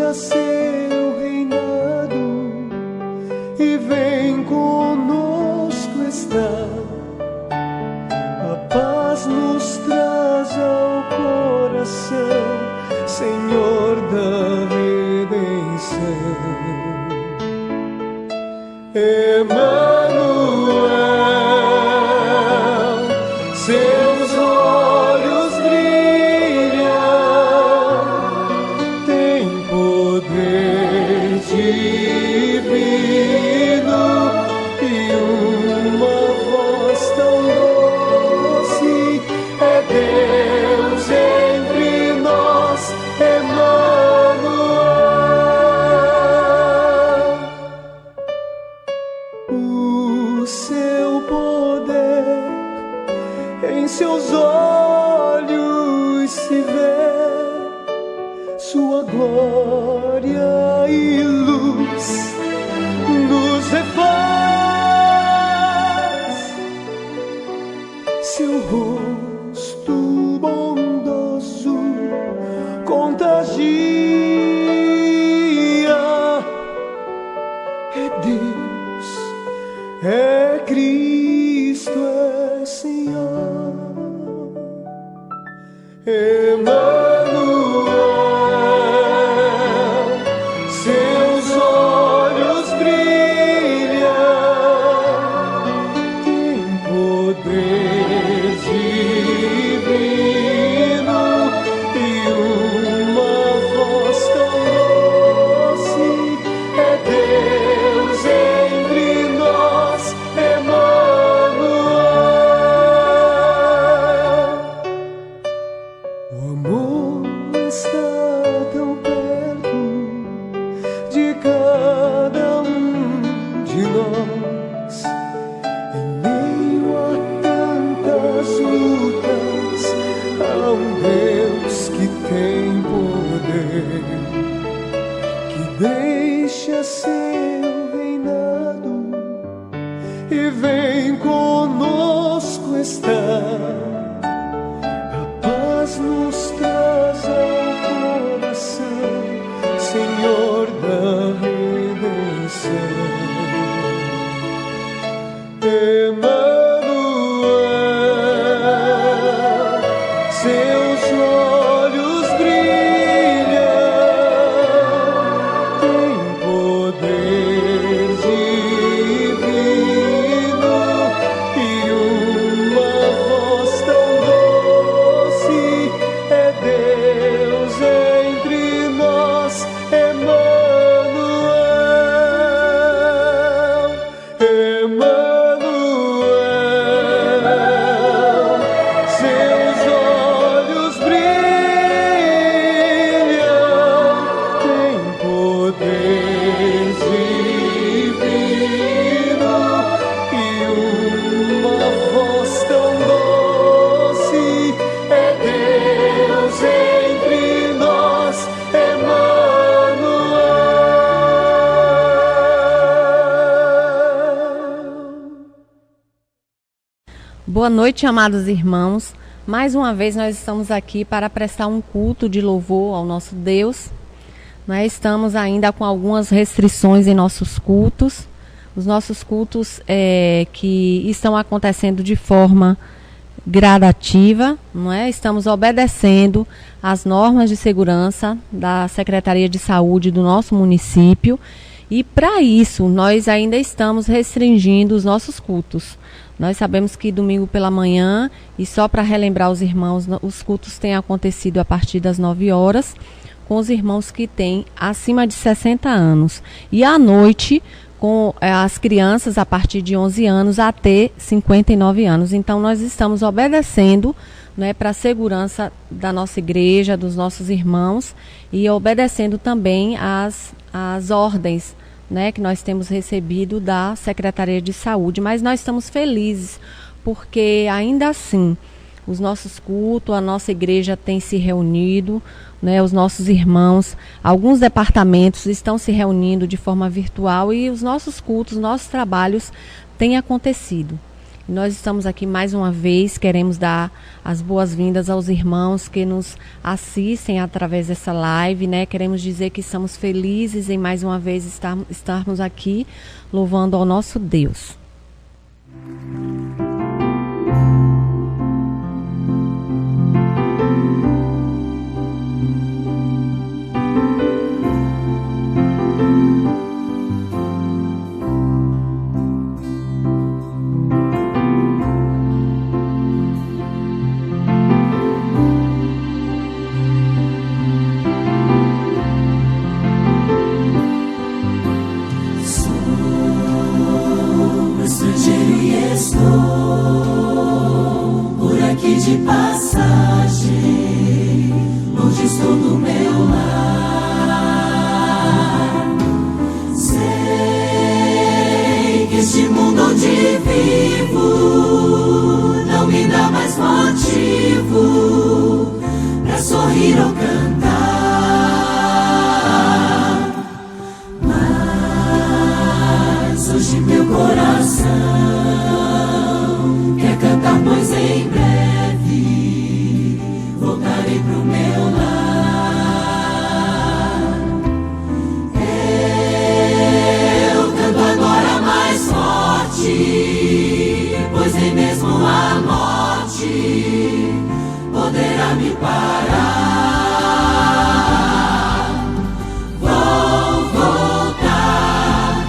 deixa seu reinado e vem conosco estar. A paz nos traz ao coração, Senhor da redenção. Emanuel, seus olhos brilham, tem poder divino e uma voz tão doce. É Deus entre nós, Emanuel. O seu poder em seus olhos se vê, sua glória e luz nos refaz. Seu rosto bondoso contagia. É Deus, é Cristo, é Senhor. Emanuel, seus olhos brilham, tem poder divino e uma voz tão doce. É Deus entre nós, Emanuel. O amor está tão perto de cada um de nós. Em meio a tantas lutas, há um Deus que tem poder, que deixa seu reinado e vem conosco estar. A paz nos traz ao coração, Senhor da redenção. Emanuel, seus olhos brilham, tem poder divino e uma voz tão doce. É Deus entre nós, Emanuel. Emanuel, seus olhos brilham, tem poder divino e uma voz tão doce. É Deus entre nós, Emanuel. Boa noite, amados irmãos. Mais uma vez nós estamos aqui para prestar um culto de louvor ao nosso Deus. Nós estamos ainda com algumas restrições em nossos cultos. Os nossos cultos que estão acontecendo de forma gradativa, não é? Estamos obedecendo às normas de segurança da Secretaria de Saúde do nosso município. E para isso, nós ainda estamos restringindo os nossos cultos. Nós sabemos que domingo pela manhã, e só para relembrar os irmãos, os cultos têm acontecido a partir das 9 horas, com os irmãos que têm acima de 60 anos. E à noite, com as crianças a partir de 11 anos até 59 anos. Então, nós estamos obedecendo, né, para a segurança da nossa igreja, dos nossos irmãos, e obedecendo também às ordens, né, que nós temos recebido da Secretaria de Saúde. Mas nós estamos felizes, porque ainda assim, os nossos cultos, a nossa igreja tem se reunido, né, os nossos irmãos, alguns departamentos estão se reunindo de forma virtual e os nossos cultos, nossos trabalhos têm acontecido. Nós estamos aqui mais uma vez, queremos dar as boas-vindas aos irmãos que nos assistem através dessa live, né? Queremos dizer que estamos felizes em mais uma vez estarmos aqui louvando ao nosso Deus. De passagem, longe estou do meu lar. Sei que este mundo onde vivo não me dá mais motivo pra sorrir ou cantar. Mas hoje meu coração quer cantar, pois em breve voltarei pro meu lar. Eu canto agora mais forte, pois nem mesmo a morte poderá me parar. Vou voltar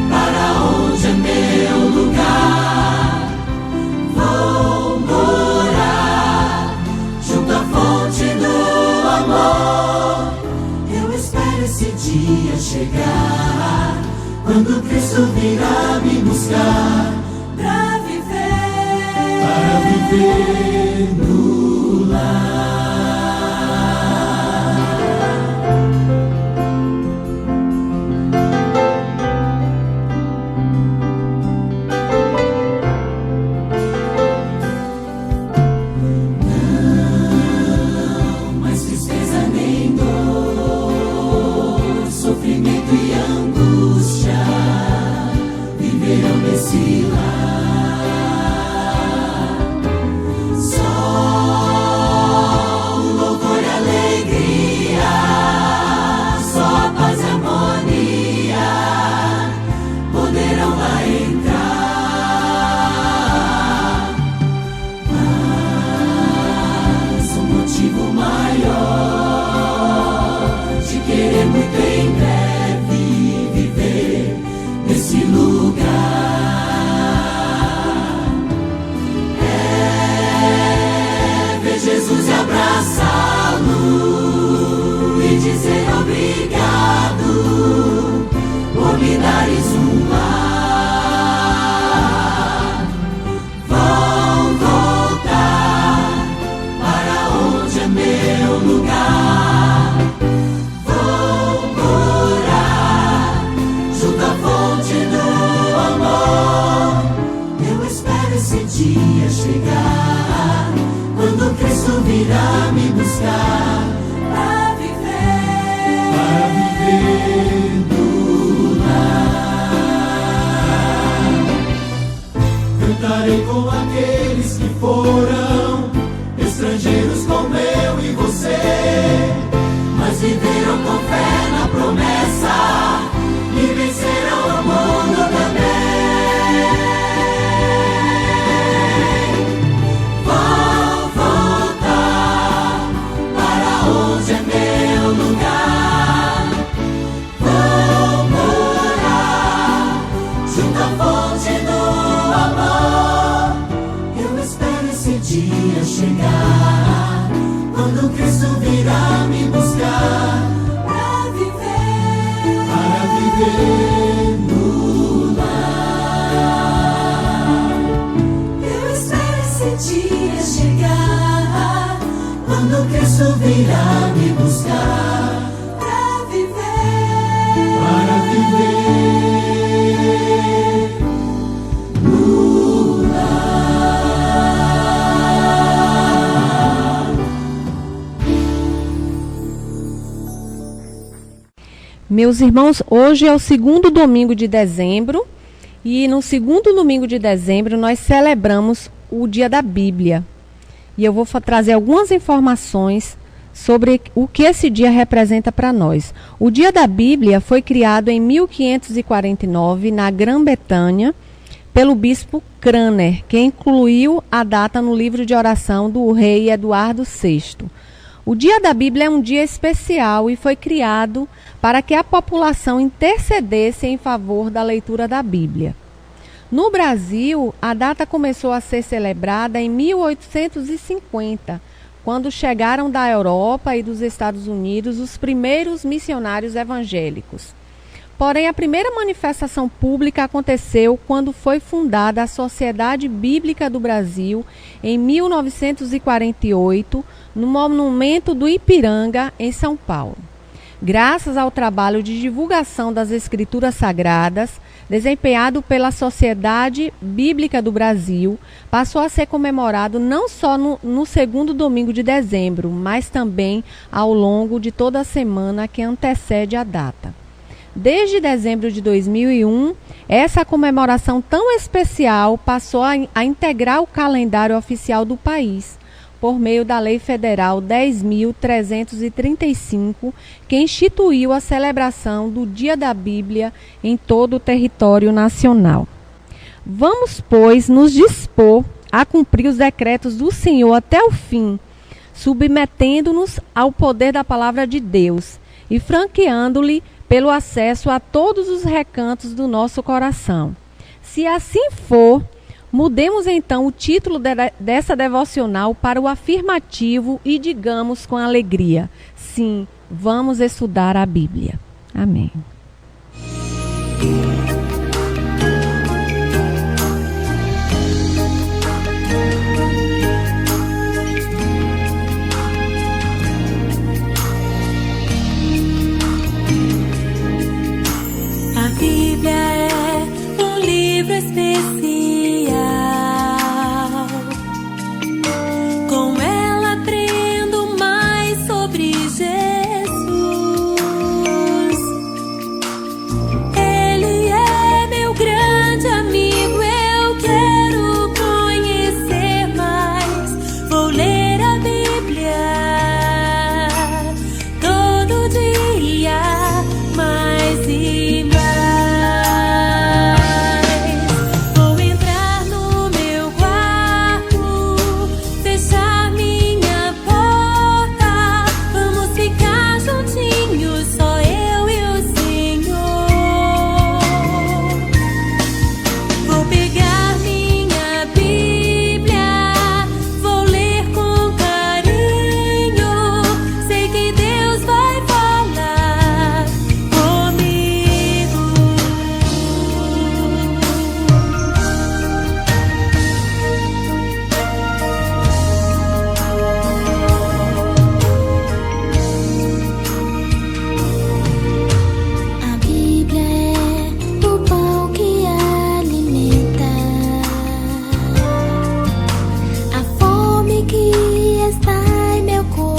para onde é meu lugar. Vou morar junto à fonte do amor. Eu espero esse dia chegar, quando Cristo virá me buscar, para viver no lar. Sofrimento e angústia viverão nesse lar. Só o louvor e alegria, só a paz e harmonia poderão lá entrar. Mas um motivo maior de querer muito em breve viver nesse lugar é ver Jesus e abraçá-lo e dizer obrigado por me dares um lar. Vou voltar para onde é meu lugar. Vou morar junto à fonte do amor. Eu espero esse dia chegar, quando Cristo virá me buscar, para viver no lar. Cantarei com aqueles que foram estrangeiros como eu e você, mas viveram com fé na promessa e venceram o mundo também. Vou voltar para onde é meu lugar. Vou morar junto à fonte do amor. Eu espero esse dia chegar, quando Cristo virá me buscar, para viver no lar. Eu espero esse dia chegar, quando Cristo virá me buscar, para viver no lar. Meus irmãos, hoje é o segundo domingo de dezembro E no segundo domingo de dezembro nós celebramos o Dia da Bíblia. E eu vou trazer algumas informações sobre o que esse dia representa para nós. O Dia da Bíblia foi criado em 1549 na Grã-Bretanha pelo bispo Cranmer, que incluiu a data no livro de oração do rei Eduardo VI. O Dia da Bíblia é um dia especial e foi criado para que a população intercedesse em favor da leitura da Bíblia. No Brasil, a data começou a ser celebrada em 1850, quando chegaram da Europa e dos Estados Unidos os primeiros missionários evangélicos. Porém, a primeira manifestação pública aconteceu quando foi fundada a Sociedade Bíblica do Brasil, em 1948, no Monumento do Ipiranga, em São Paulo. Graças ao trabalho de divulgação das Escrituras Sagradas, desempenhado pela Sociedade Bíblica do Brasil, passou a ser comemorado não só no segundo domingo de dezembro, mas também ao longo de toda a semana que antecede a data. Desde dezembro de 2001, essa comemoração tão especial passou a integrar o calendário oficial do país, por meio da Lei Federal 10.335, que instituiu a celebração do Dia da Bíblia em todo o território nacional. Vamos, pois, nos dispor a cumprir os decretos do Senhor até o fim, submetendo-nos ao poder da palavra de Deus e franqueando-lhe pelo acesso a todos os recantos do nosso coração. Se assim for, mudemos então o título dessa devocional para o afirmativo e digamos com alegria: sim, vamos estudar a Bíblia. Amém. A Bíblia é um livro especial. Com ela aprendo mais sobre Jesus. Ele é meu grande amigo, eu quero conhecer mais. Vou ler a Bíblia todo dia, mais e mais. Vou entrar no meu quarto, fechar minha porta. Vamos ficar juntinhos, só eu e o Senhor. Vou pegar minha Bíblia, vou ler com carinho. Sei que Deus vai falar comigo. A Bíblia é o pão que alimenta a fome que está em meu coração.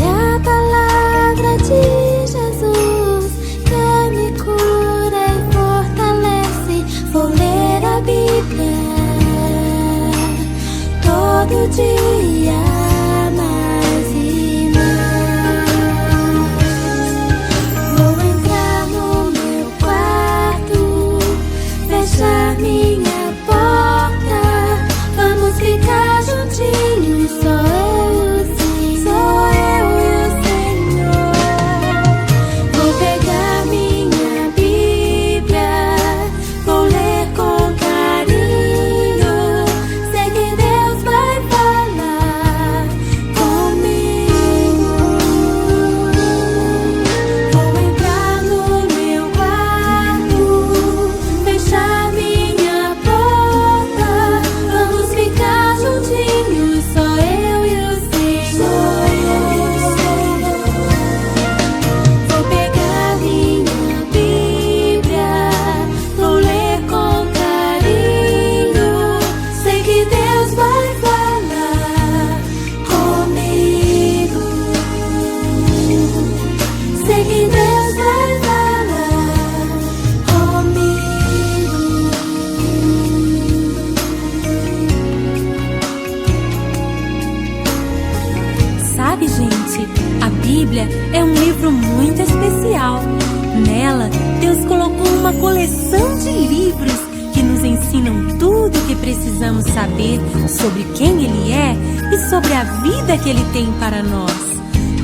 É a palavra de Jesus que me cura e fortalece. Vou ler a Bíblia todo dia, mais e mais. Vou entrar no meu quarto, fechar minha porta. Vamos ficar juntinhos, só eu e o Senhor. Vou pegar minha Bíblia, vou ler com carinho. Sei que Deus vai falar Bíblia é um livro muito especial. Nela, Deus colocou uma coleção de livros que nos ensinam tudo o que precisamos saber sobre quem Ele é e sobre a vida que Ele tem para nós.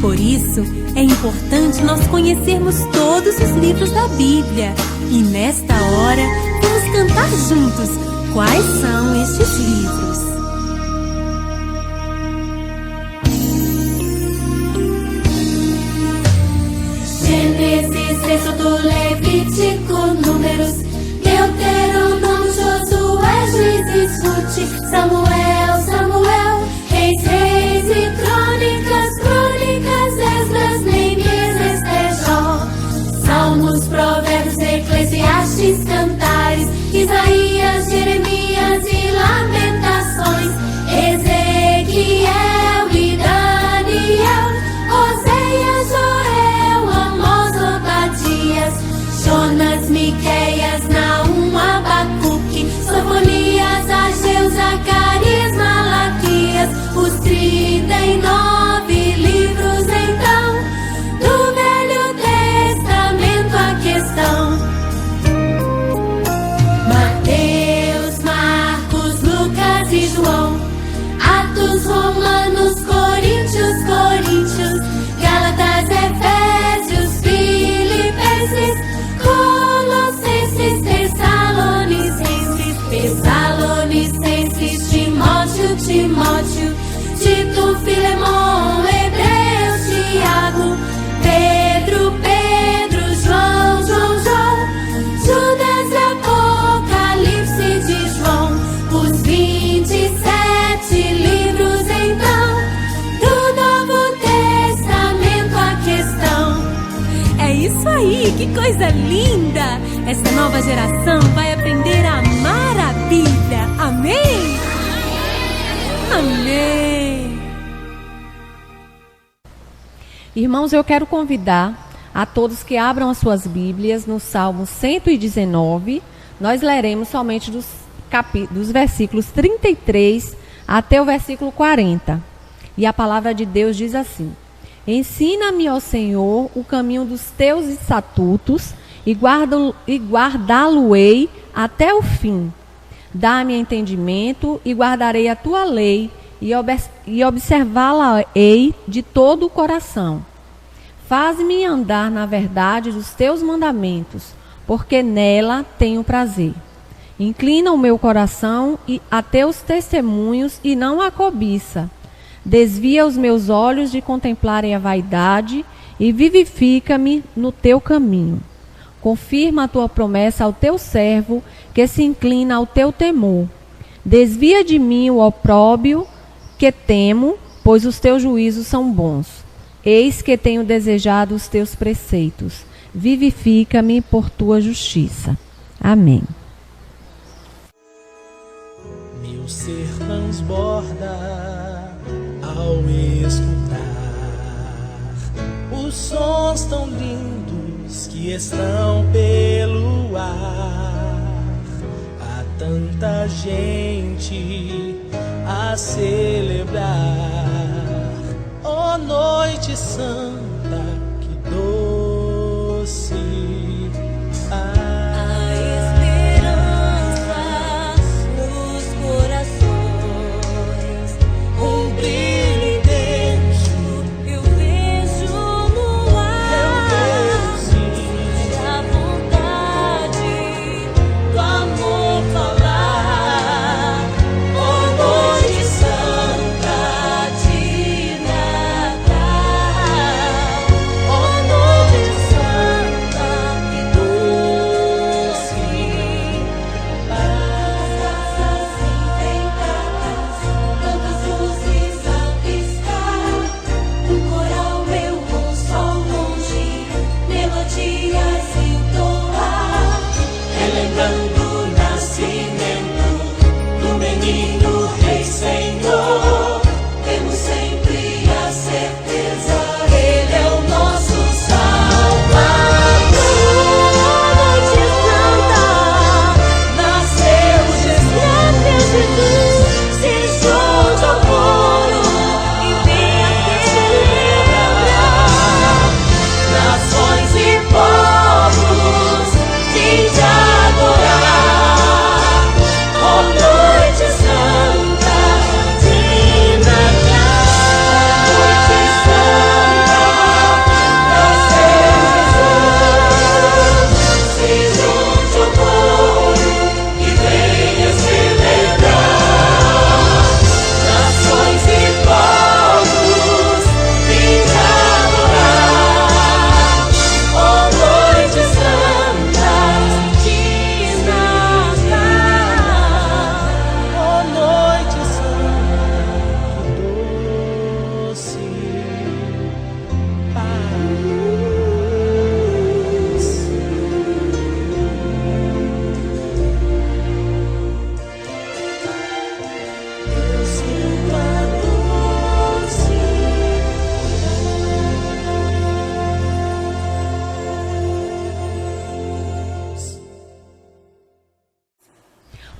Por isso, é importante nós conhecermos todos os livros da Bíblia. E nesta hora, vamos cantar juntos quais são estes livros. Gênesis, Êxodo, Levítico, Números, Deuteronômio, Josué, Juízes, Ruth, Samuel, Reis e Crônicas, Esdras, Neemias, Ester, Jó, Salmos, Provérbios, Eclesiastes, Cantares, Isaías, Jeremias e Lamentações, Ezequiel e Daniel, Oséias, Joel, Amós, Obadias, Jonas, Miqueias, Naum, Abacuque, Sofonias, Ageu, Zacarias, Malaquias, os 39 livros então do Velho Testamento a questão. Mateus, Marcos, Lucas e João, Atos, Romanos, Coríntios, Gálatas, Efésios, Filipenses, Colossenses, Tessalonicenses, Timóteo, Tito, Filemon, Hebreus, Tiago, Pedro, João, Judas, Apocalipse de João, os 27 livros então do Novo Testamento a questão. É isso aí, que coisa linda! Essa nova geração vai aprender a amar a vida. Amém? Amém! Irmãos, eu quero convidar a todos que abram as suas Bíblias no Salmo 119. Nós leremos somente dos versículos 33 até o versículo 40. E a palavra de Deus diz assim: Ensina-me, ó Senhor, o caminho dos teus estatutos e guardá-lo-ei até o fim. Dá-me entendimento e guardarei a tua lei e observá-la-ei de todo o coração. Faz-me andar na verdade dos teus mandamentos, porque nela tenho prazer. Inclina o meu coração a teus testemunhos e não a cobiça. Desvia os meus olhos de contemplarem a vaidade e vivifica-me no teu caminho. Confirma a tua promessa ao teu servo, que se inclina ao teu temor. Desvia de mim o opróbrio que temo, pois os teus juízos são bons. Eis que tenho desejado os teus preceitos. Vivifica-me por tua justiça. Amém. Meu ser transborda ao escutar os sons tão lindos que estão pelo ar. Há tanta gente a celebrar. Ó noite santa, que doce. A esperança nos corações, um brilho intenso eu vejo no ar. A vontade do amor falar. Ó noite santa de Natal.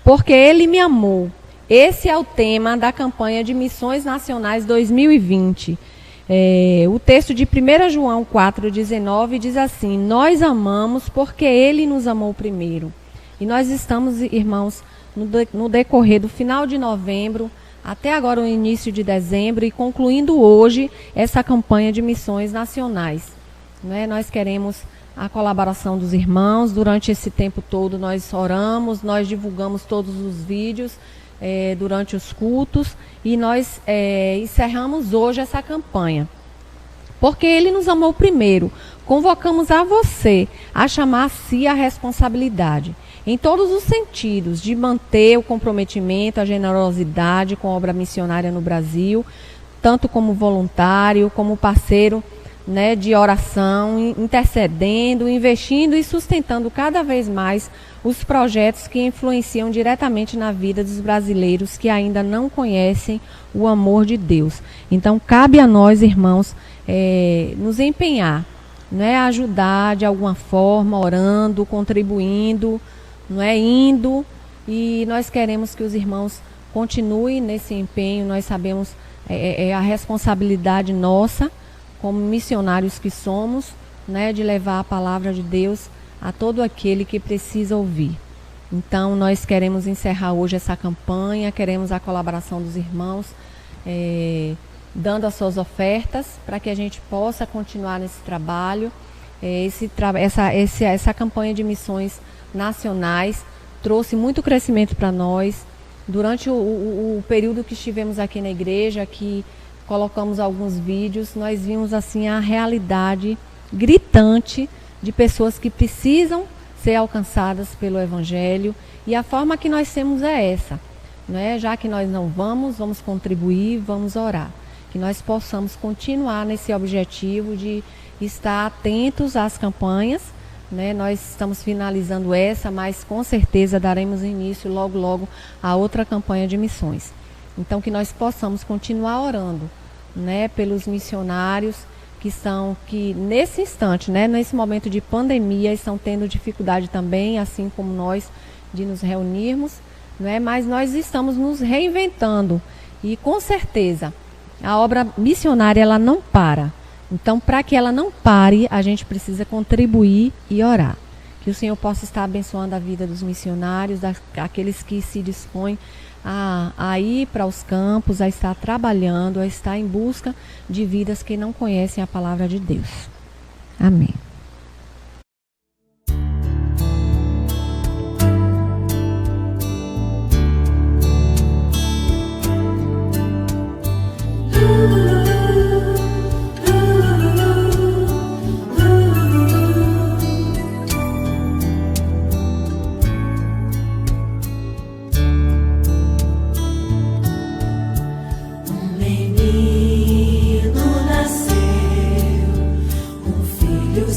porque Ele me amou. Esse é o tema da campanha de Missões Nacionais 2020. O texto de 1 João 4,19 diz assim: nós amamos porque Ele nos amou primeiro. E nós estamos, irmãos, no decorrer do final de novembro, até agora o início de dezembro, e concluindo hoje essa campanha de missões nacionais. Nós queremos a colaboração dos irmãos. Durante esse tempo todo nós oramos, nós divulgamos todos os vídeos durante os cultos, e nós encerramos hoje essa campanha. Porque Ele nos amou primeiro, convocamos a você a chamar a si a responsabilidade, em todos os sentidos, de manter o comprometimento, a generosidade com a obra missionária no Brasil, tanto como voluntário, como parceiro, de oração, intercedendo, investindo e sustentando cada vez mais os projetos que influenciam diretamente na vida dos brasileiros que ainda não conhecem o amor de Deus. Então, cabe a nós, irmãos, nos empenhar, ajudar de alguma forma, orando, contribuindo, indo, e nós queremos que os irmãos continuem nesse empenho. Nós sabemos a responsabilidade nossa, como missionários que somos, de levar a palavra de Deus a todo aquele que precisa ouvir. Então, nós queremos encerrar hoje essa campanha, queremos a colaboração dos irmãos, dando as suas ofertas, para que a gente possa continuar nesse trabalho. Essa campanha de missões nacionais trouxe muito crescimento para nós. Durante o período que estivemos aqui na igreja, que colocamos alguns vídeos, nós vimos assim a realidade gritante de pessoas que precisam ser alcançadas pelo Evangelho, e a forma que nós temos é essa, já que nós não vamos contribuir, vamos orar, que nós possamos continuar nesse objetivo de estar atentos às campanhas. Nós estamos finalizando essa, mas com certeza daremos início logo a outra campanha de missões. Então, que nós possamos continuar orando, pelos missionários que nesse instante, nesse momento de pandemia, estão tendo dificuldade também, assim como nós, de nos reunirmos, mas nós estamos nos reinventando, e com certeza a obra missionária ela não para. Então, para que ela não pare, a gente precisa contribuir e orar. Que o Senhor possa estar abençoando a vida dos missionários, daqueles que se dispõem a ir para os campos, a estar trabalhando, a estar em busca de vidas que não conhecem a palavra de Deus. Amém. Filho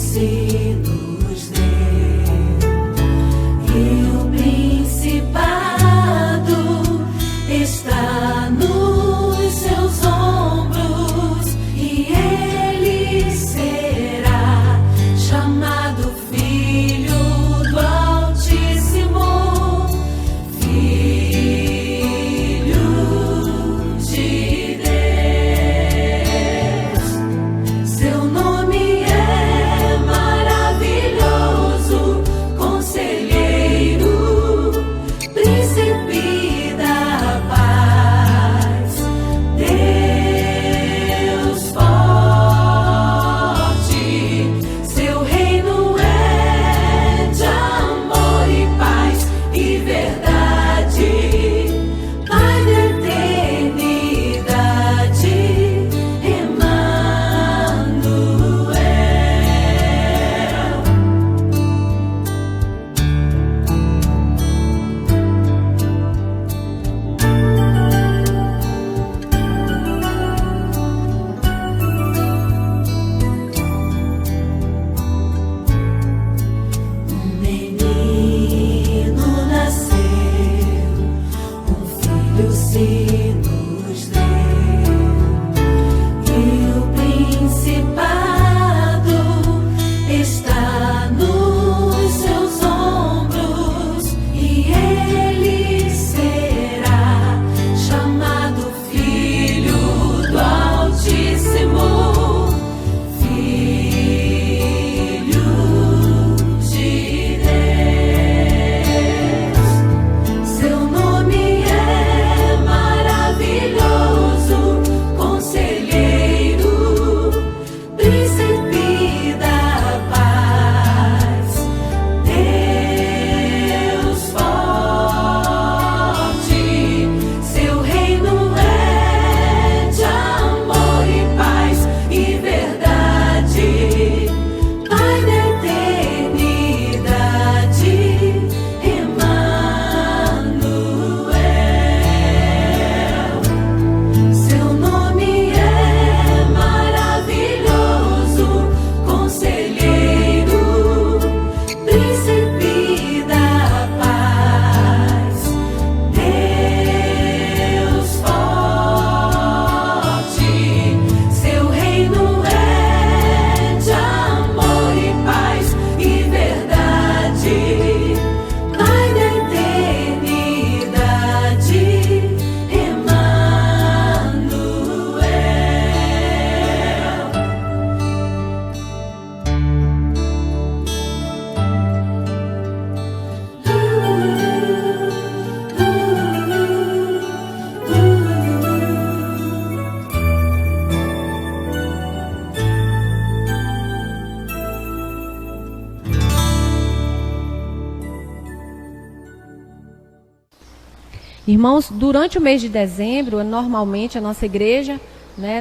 Irmãos, durante o mês de dezembro, normalmente a nossa igreja,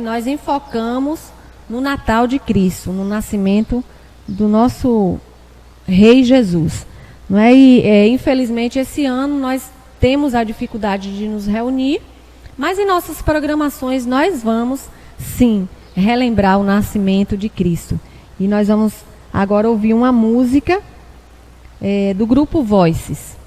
nós enfocamos no Natal de Cristo, no nascimento do nosso Rei Jesus. Infelizmente, esse ano nós temos a dificuldade de nos reunir, mas em nossas programações nós vamos, sim, relembrar o nascimento de Cristo. E nós vamos agora ouvir uma música do grupo Voices.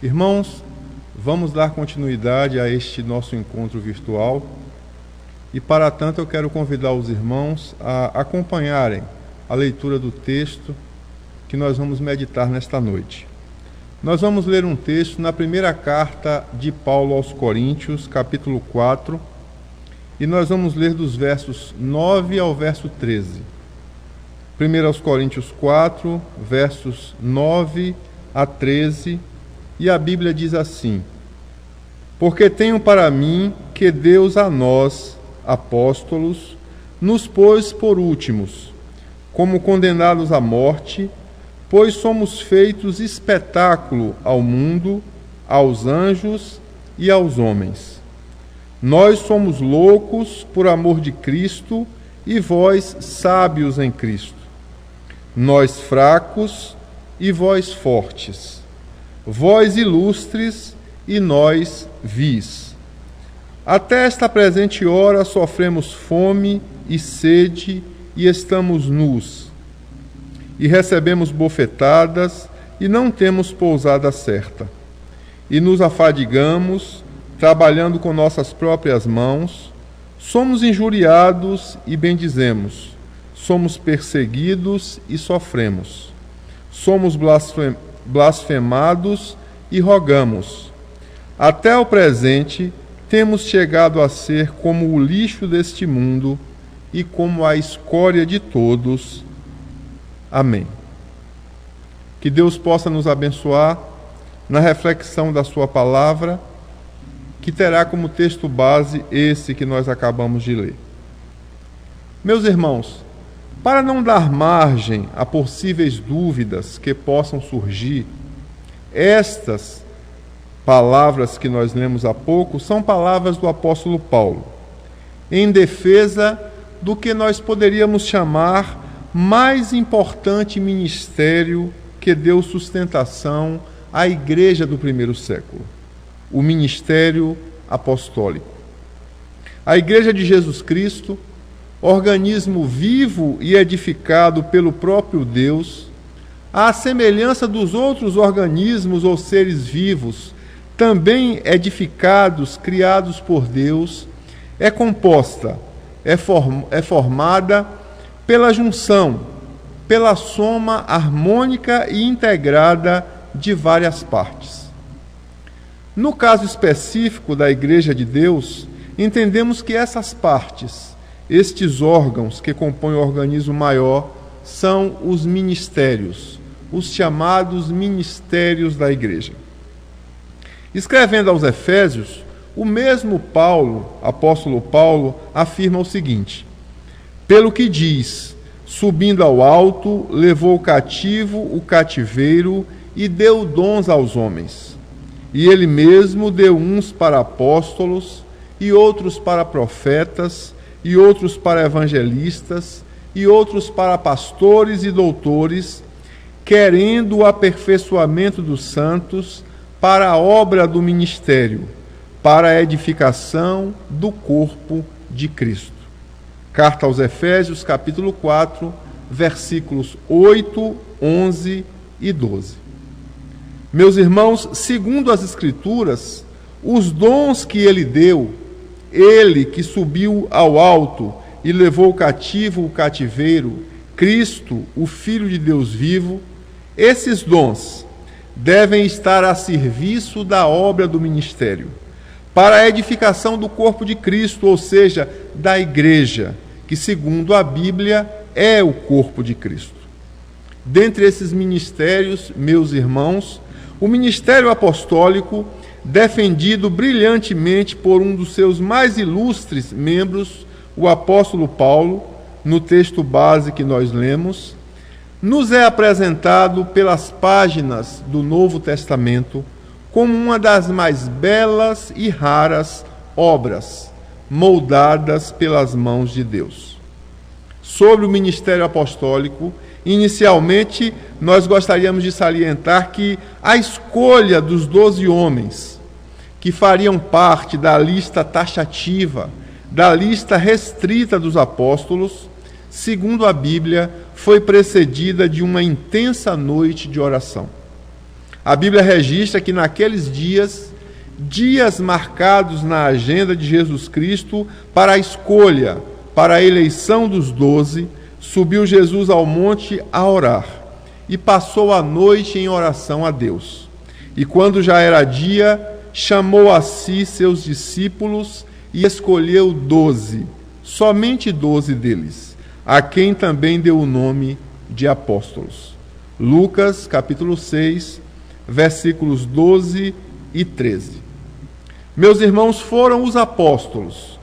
Irmãos, vamos dar continuidade a este nosso encontro virtual e, para tanto, eu quero convidar os irmãos a acompanharem a leitura do texto que nós vamos meditar nesta noite. Nós vamos ler um texto na primeira carta de Paulo aos Coríntios, capítulo 4, e nós vamos ler dos versos 9 ao verso 13. 1 aos Coríntios 4, versos 9 a 13, e a Bíblia diz assim: Porque tenho para mim que Deus a nós, apóstolos, nos pôs por últimos, como condenados à morte, pois somos feitos espetáculo ao mundo, aos anjos e aos homens. Nós somos loucos por amor de Cristo e vós sábios em Cristo. Nós fracos e vós fortes. Vós ilustres e nós vis. Até esta presente hora sofremos fome e sede e estamos nus. e recebemos bofetadas, e não temos pousada certa. E nos afadigamos, trabalhando com nossas próprias mãos, somos injuriados e bendizemos, somos perseguidos e sofremos, somos blasfemados e rogamos. Até o presente, temos chegado a ser como o lixo deste mundo e como a escória de todos. Amém. Que Deus possa nos abençoar na reflexão da sua palavra, que terá como texto base esse que nós acabamos de ler. Meus irmãos, para não dar margem a possíveis dúvidas que possam surgir, estas palavras que nós lemos há pouco são palavras do apóstolo Paulo, em defesa do que nós poderíamos chamar mais importante ministério que deu sustentação à igreja do primeiro século, o ministério apostólico. A igreja de Jesus Cristo, organismo vivo e edificado pelo próprio Deus, à semelhança dos outros organismos ou seres vivos, também edificados, criados por Deus, é composta, é formada pela junção, pela soma harmônica e integrada de várias partes. No caso específico da Igreja de Deus, entendemos que essas partes, estes órgãos que compõem o organismo maior, são os ministérios, os chamados ministérios da Igreja. Escrevendo aos Efésios, o mesmo Paulo, apóstolo Paulo, afirma o seguinte: pelo que diz, subindo ao alto, levou cativo o cativeiro e deu dons aos homens. E ele mesmo deu uns para apóstolos, e outros para profetas, e outros para evangelistas, e outros para pastores e doutores, querendo o aperfeiçoamento dos santos para a obra do ministério, para a edificação do corpo de Cristo. Carta aos Efésios, capítulo 4, versículos 8, 11 e 12. Meus irmãos, segundo as Escrituras, os dons que ele deu, ele que subiu ao alto e levou cativo o cativeiro, Cristo, o Filho de Deus vivo, esses dons devem estar a serviço da obra do ministério, para a edificação do corpo de Cristo, ou seja, da igreja, que segundo a Bíblia é o corpo de Cristo. Dentre esses ministérios, meus irmãos, o ministério apostólico, defendido brilhantemente por um dos seus mais ilustres membros, o apóstolo Paulo, no texto base que nós lemos, nos é apresentado pelas páginas do Novo Testamento como uma das mais belas e raras obras moldadas pelas mãos de Deus. Sobre o ministério apostólico, inicialmente, nós gostaríamos de salientar que a escolha dos 12 homens que fariam parte da lista taxativa, da lista restrita dos apóstolos, segundo a Bíblia, foi precedida de uma intensa noite de oração. A Bíblia registra que naqueles dias marcados na agenda de Jesus Cristo para a escolha, para a eleição dos 12, subiu Jesus ao monte a orar e passou a noite em oração a Deus. E quando já era dia, chamou a si seus discípulos e escolheu 12, somente 12 deles, a quem também deu o nome de apóstolos. Lucas, capítulo 6, versículos 12 e 13. Meus irmãos, foram os apóstolos,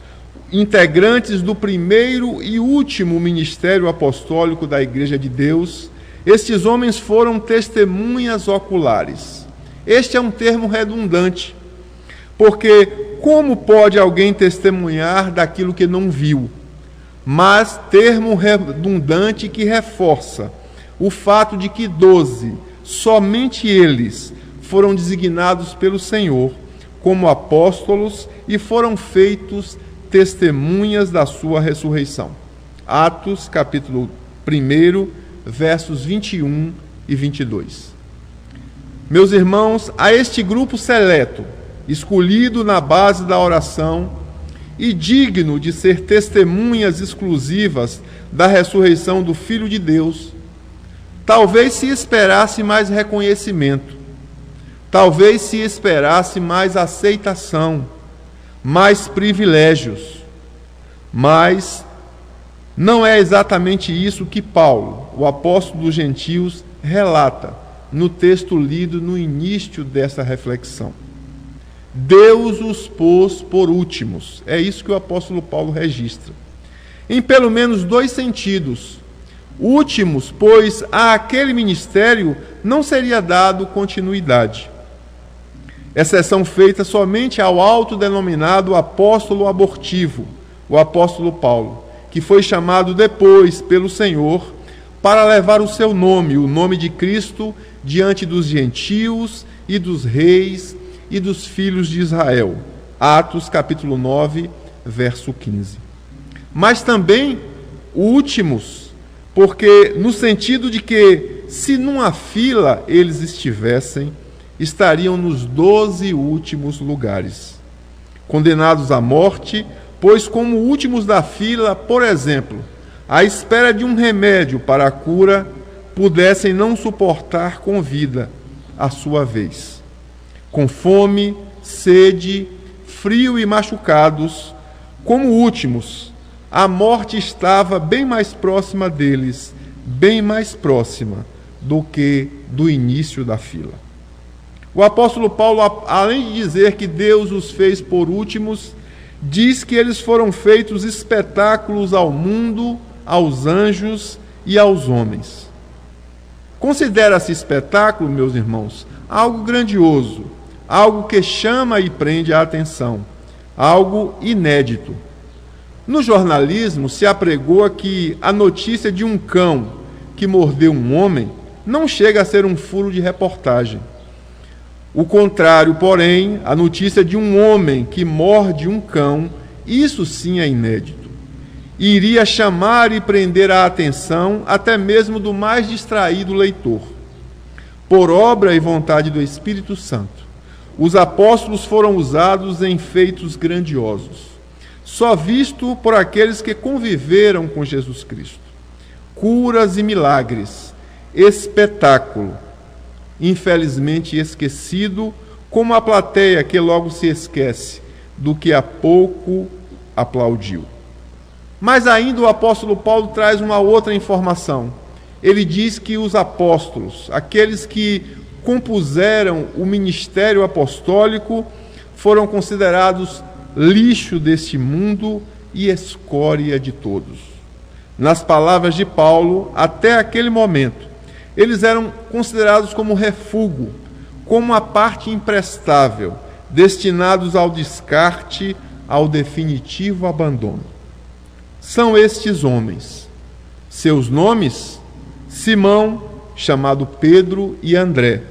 integrantes do primeiro e último ministério apostólico da Igreja de Deus. Estes homens foram testemunhas oculares. Este é um termo redundante, porque como pode alguém testemunhar daquilo que não viu? Mas termo redundante que reforça o fato de que 12, somente eles, foram designados pelo Senhor como apóstolos e foram feitos testemunhas da sua ressurreição. Atos, capítulo 1, versos 21 e 22. Meus irmãos, a este grupo seleto, escolhido na base da oração e digno de ser testemunhas exclusivas da ressurreição do Filho de Deus, talvez se esperasse mais reconhecimento, talvez se esperasse mais aceitação, mais privilégios, mas não é exatamente isso que Paulo, o apóstolo dos gentios, relata no texto lido no início dessa reflexão. Deus os pôs por últimos. É isso que o apóstolo Paulo registra. Em pelo menos 2 sentidos. Últimos, pois a aquele ministério não seria dado continuidade. Exceção feita somente ao autodenominado apóstolo abortivo, o apóstolo Paulo, que foi chamado depois pelo Senhor para levar o seu nome, o nome de Cristo, diante dos gentios e dos reis e dos filhos de Israel. Atos capítulo 9, verso 15. Mas também últimos, porque no sentido de que, se numa fila eles estivessem, estariam nos 12 últimos lugares, condenados à morte, pois como últimos da fila, por exemplo, à espera de um remédio para a cura, pudessem não suportar com vida a sua vez. Com fome, sede, frio e machucados, como últimos, a morte estava bem mais próxima deles, bem mais próxima do que do início da fila. O apóstolo Paulo, além de dizer que Deus os fez por últimos, diz que eles foram feitos espetáculos ao mundo, aos anjos e aos homens. Considera-se espetáculo, meus irmãos, algo grandioso, algo que chama e prende a atenção, algo inédito. No jornalismo se apregoa que a notícia de um cão que mordeu um homem não chega a ser um furo de reportagem. O contrário, porém, a notícia de um homem que morde um cão, isso sim é inédito. Iria chamar e prender a atenção até mesmo do mais distraído leitor. Por obra e vontade do Espírito Santo, os apóstolos foram usados em feitos grandiosos, só visto por aqueles que conviveram com Jesus Cristo. Curas e milagres, espetáculo, infelizmente esquecido, como a plateia que logo se esquece do que há pouco aplaudiu. Mas ainda o apóstolo Paulo traz uma outra informação. Ele diz que os apóstolos, aqueles que compuseram o ministério apostólico, foram considerados lixo deste mundo e escória de todos. Nas palavras de Paulo, até aquele momento, eles eram considerados como refúgio, como a parte imprestável, destinados ao descarte, ao definitivo abandono. São estes homens. Seus nomes: Simão, chamado Pedro e André,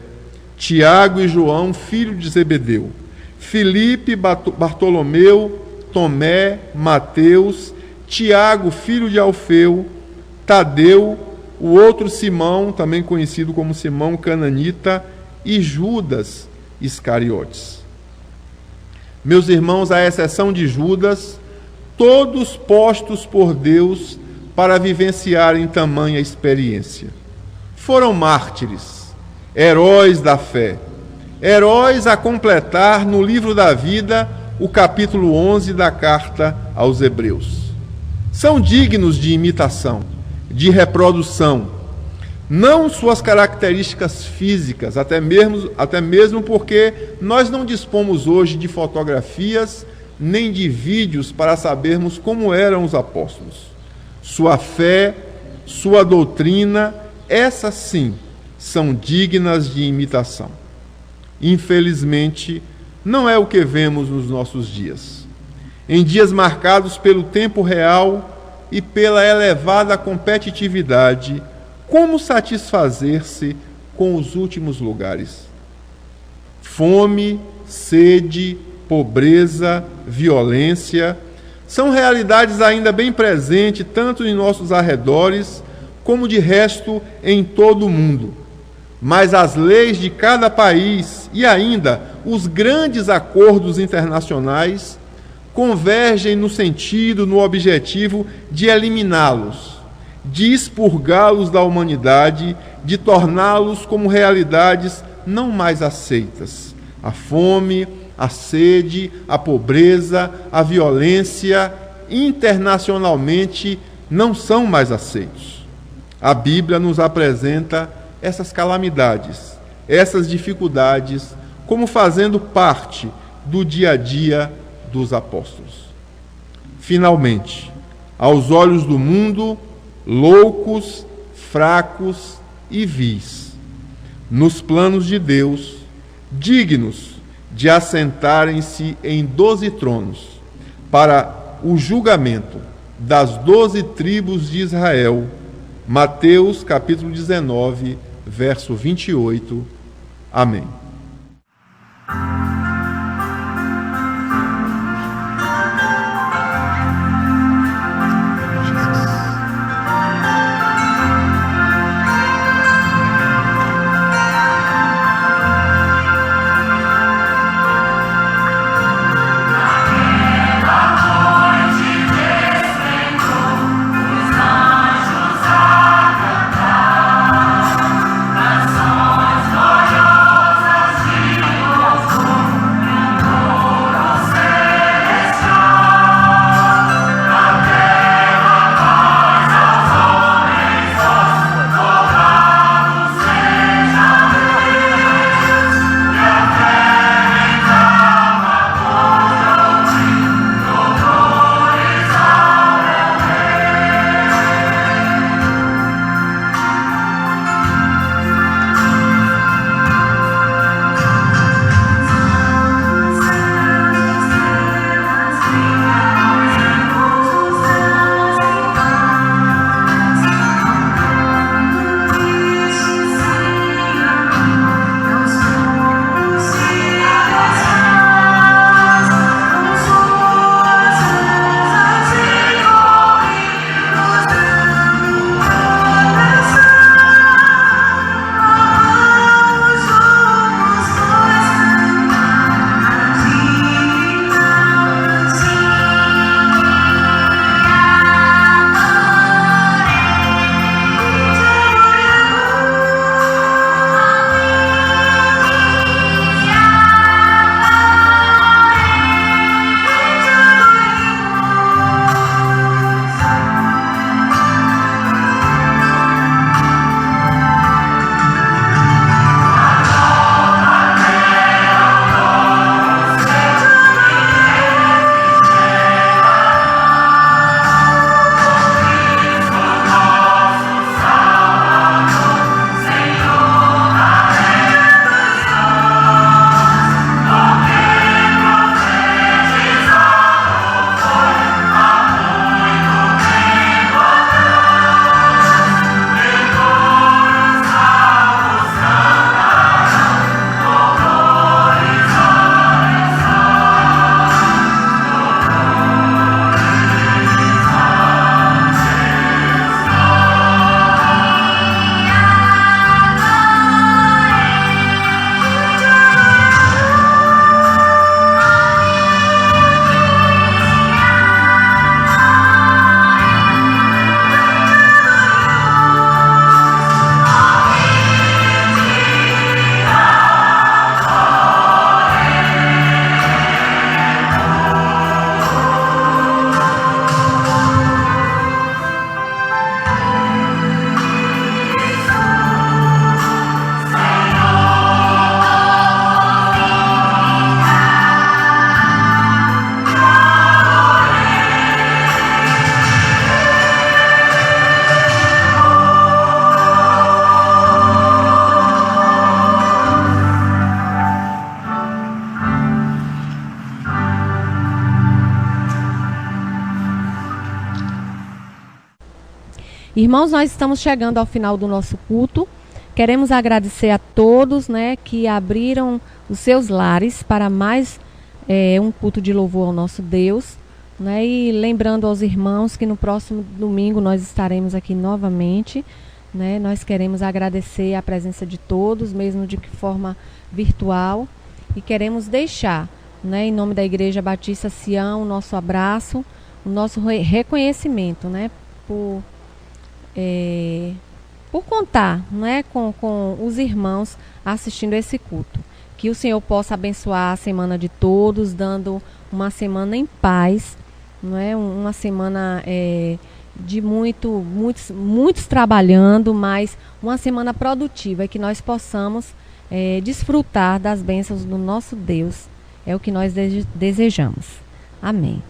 Tiago e João, filho de Zebedeu, Filipe, Bartolomeu, Tomé, Mateus, Tiago, filho de Alfeu, Tadeu, o outro Simão, também conhecido como Simão Cananita, e Judas Iscariotes. Meus irmãos, à exceção de Judas, todos postos por Deus para vivenciarem tamanha experiência. Foram mártires, heróis da fé, heróis a completar no livro da vida o capítulo 11 da carta aos Hebreus. São dignos de imitação, de reprodução, não suas características físicas, até mesmo porque nós não dispomos hoje de fotografias nem de vídeos para sabermos como eram os apóstolos. Sua fé, sua doutrina, essas sim, são dignas de imitação. Infelizmente, não é o que vemos nos nossos dias. Em dias marcados pelo tempo real e pela elevada competitividade, como satisfazer-se com os últimos lugares? Fome, sede, pobreza, violência são realidades ainda bem presentes tanto em nossos arredores como de resto em todo o mundo. Mas as leis de cada país e ainda os grandes acordos internacionais convergem no sentido, no objetivo de eliminá-los, de expurgá-los da humanidade, de torná-los como realidades não mais aceitas. A fome, a sede, a pobreza, a violência, internacionalmente não são mais aceitos. A Bíblia nos apresenta essas calamidades, essas dificuldades, como fazendo parte do dia a dia dos apóstolos. Finalmente, aos olhos do mundo, loucos, fracos e vis, nos planos de Deus, dignos de assentarem-se em 12 tronos para o julgamento das 12 tribos de Israel. Mateus capítulo 19, verso 28. Amém. Irmãos, nós estamos chegando ao final do nosso culto. Queremos agradecer a todos, que abriram os seus lares para mais um culto de louvor ao nosso Deus. né? E lembrando aos irmãos que no próximo domingo nós estaremos aqui novamente, né? Nós queremos agradecer a presença de todos, mesmo de forma virtual, e queremos deixar, né, em nome da Igreja Batista Sião, o nosso abraço, o nosso reconhecimento, né, por contar, né, com os irmãos assistindo esse culto. Que o Senhor possa abençoar a semana de todos, dando uma semana em paz, não é? Uma semana de muitos trabalhando, mas uma semana produtiva, e que nós possamos desfrutar das bênçãos do nosso Deus. É o que nós desejamos. Amém.